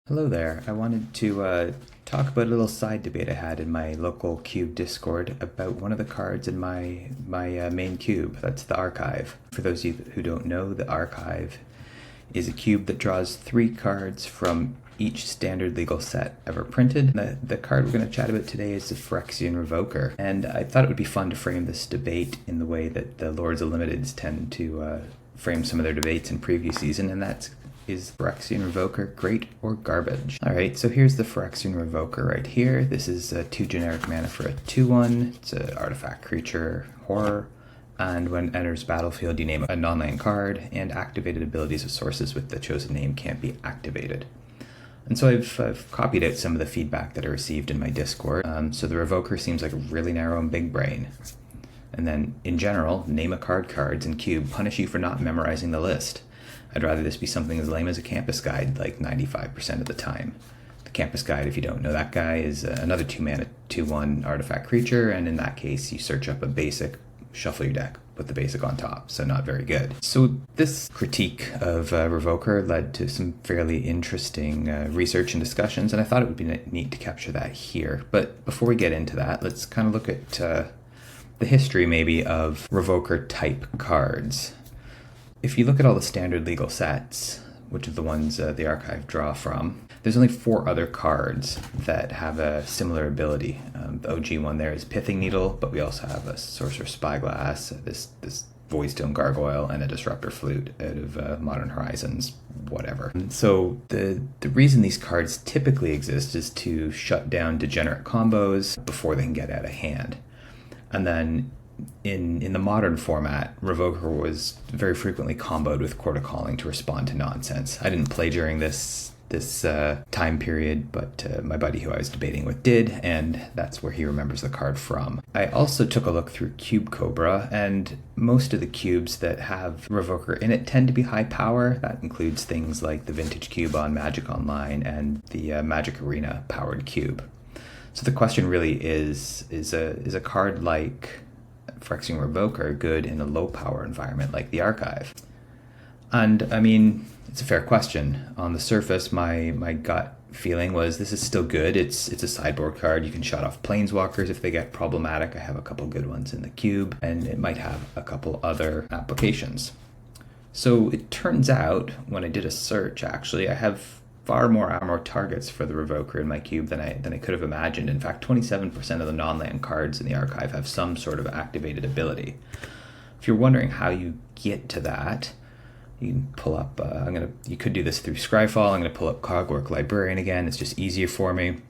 Hello there. I wanted to talk about a little side debate I had in my local cube Discord about one of the cards in my main cube. That's the Archive. For those of you who don't know, the Archive is a cube that draws 3 cards from each standard legal set ever printed. The card we're going to chat about today is the Phyrexian Revoker, and I thought it would be fun to frame this debate in the way that the Lords of Limiteds tend to frame some of their debates in previous season, and that's: is Phyrexian Revoker great or garbage? Alright, so here's the Phyrexian Revoker right here. This is 2 generic mana for a 2/1. It's an artifact creature horror. And when it enters battlefield, you name a non-land card, and activated abilities of sources with the chosen name can't be activated. And so I've copied out some of the feedback that I received in my Discord. So the Revoker seems like a really narrow and big brain. And then, in general, name a cards in Cube punish you for not memorizing the list. I'd rather this be something as lame as a campus guide, like 95% of the time. The campus guide, if you don't know that guy, is another 2-mana 2/1 artifact creature, and in that case, you search up a basic, shuffle your deck, put the basic on top, so not very good. So this critique of Revoker led to some fairly interesting research and discussions, and I thought it would be neat to capture that here. But before we get into that, let's kind of look at the history maybe of Revoker type cards. If you look at all the standard legal sets, which are the ones the Archive draw from, there's only 4 other cards that have a similar ability. The OG one there is Pithing Needle, but we also have a Sorcerer's Spyglass, this Voidstone Gargoyle, and a Disruptor Flute out of Modern Horizons, whatever. So the reason these cards typically exist is to shut down degenerate combos before they can get out of hand. And then in the modern format, Revoker was very frequently comboed with Court of Calling to respond to nonsense. I didn't play during this time period, but my buddy who I was debating with did, and that's where he remembers the card from. I also took a look through Cube Cobra, and most of the cubes that have Revoker in it tend to be high power. That includes things like the Vintage Cube on Magic Online and the Magic Arena powered cube. So the question really is a card like Phyrexian Revoker good in a low power environment like the Archive? And I mean, it's a fair question. On the surface, my gut feeling was this is still good. It's a sideboard card. You can shut off Planeswalkers if they get problematic. I have a couple good ones in the cube, and it might have a couple other applications. So it turns out, when I did a search, actually, I have far more armor targets for the Revoker in my cube than I could have imagined. In fact, 27% of the non-land cards in the Archive have some sort of activated ability. If you're wondering how you get to that, you can pull up, you could do this through Scryfall. I'm going to pull up Cogwork Librarian again. It's just easier for me.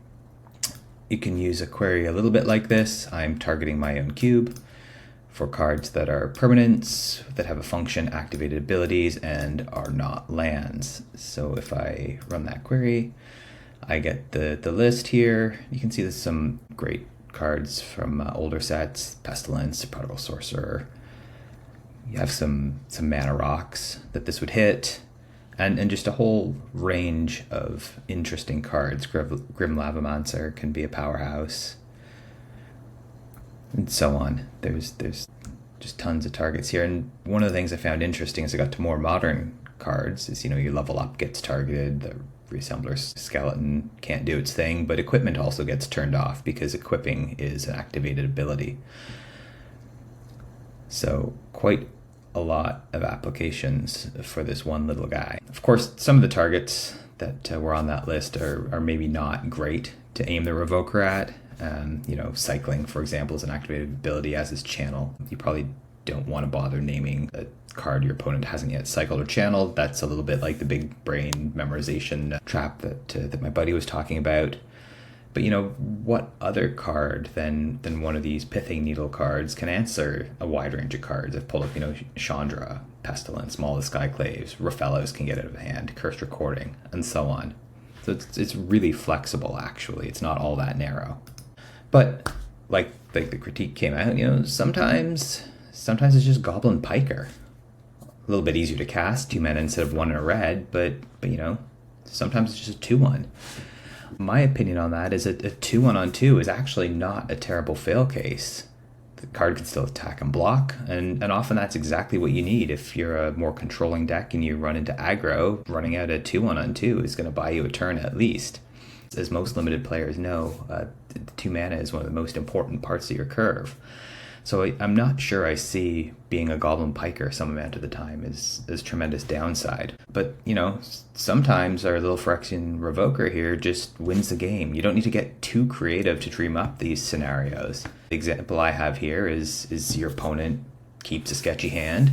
You can use a query a little bit like this. I'm targeting my own cube for cards that are permanents, that have a function, activated abilities, and are not lands. So if I run that query, I get the list here. You can see there's some great cards from older sets: Pestilence, Prodigal Sorcerer. You have some mana rocks that this would hit, and just a whole range of interesting cards. Grim Lavamancer can be a powerhouse, and so on. There's just tons of targets here. And one of the things I found interesting as I got to more modern cards is, your level up gets targeted, the Reassembler's Skeleton can't do its thing, but equipment also gets turned off because equipping is an activated ability. So quite a lot of applications for this one little guy. Of course, some of the targets that were on that list are maybe not great to aim the Revoker at. Cycling, for example, is an activated ability, as is Channel. You probably don't want to bother naming a card your opponent hasn't yet cycled or channeled. That's a little bit like the big brain memorization trap that my buddy was talking about. But what other card than one of these Pithing Needle cards can answer a wide range of cards? I've pulled up, Chandra, Pestilence, Maul of the Skyclaves, Raphellos can get out of hand, Cursed Recording, and so on. So it's really flexible, actually. It's not all that narrow. But like the critique came out, sometimes it's just Goblin Piker. A little bit easier to cast, 2 mana instead of 1 in a red, but sometimes it's just a 2/1. My opinion on that is that a 2/1 on 2 is actually not a terrible fail case. The card can still attack and block, and often that's exactly what you need. If you're a more controlling deck and you run into aggro, running out a 2/1/2 is going to buy you a turn at least. As most limited players know, the 2 mana is one of the most important parts of your curve. So I'm not sure I see being a Goblin Piker some amount of the time as tremendous downside. But, you know, sometimes our little Phyrexian Revoker here just wins the game. You don't need to get too creative to dream up these scenarios. The example I have here is your opponent keeps a sketchy hand,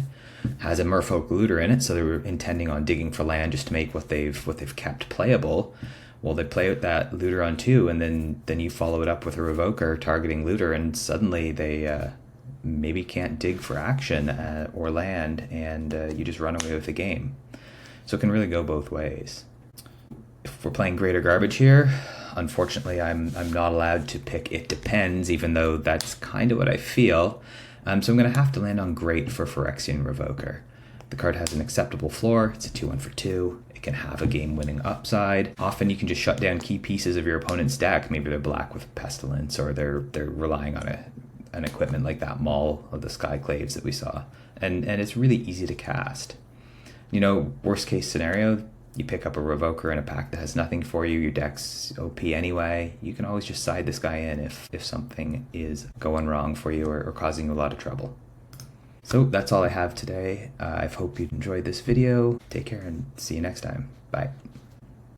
has a Merfolk Looter in it, so they were intending on digging for land just to make what they've kept playable. Well, they play with that Looter on 2, and then you follow it up with a Revoker targeting Looter, and suddenly they maybe can't dig for action or land, and you just run away with the game. So it can really go both ways. If we're playing Greater Garbage here, unfortunately I'm not allowed to pick It Depends, even though that's kind of what I feel. So I'm going to have to land on Great for Phyrexian Revoker. The card has an acceptable floor. It's a 2/1 for 2. It can have a game-winning upside. Often you can just shut down key pieces of your opponent's deck. Maybe they're black with Pestilence, or they're relying on an equipment like that Maul of the Skyclaves that we saw. And it's really easy to cast. You know, worst case scenario, you pick up a Revoker in a pack that has nothing for you, your deck's OP anyway. You can always just side this guy in if something is going wrong for you or causing you a lot of trouble. So that's all I have today. I hope you enjoyed this video. Take care and see you next time. Bye.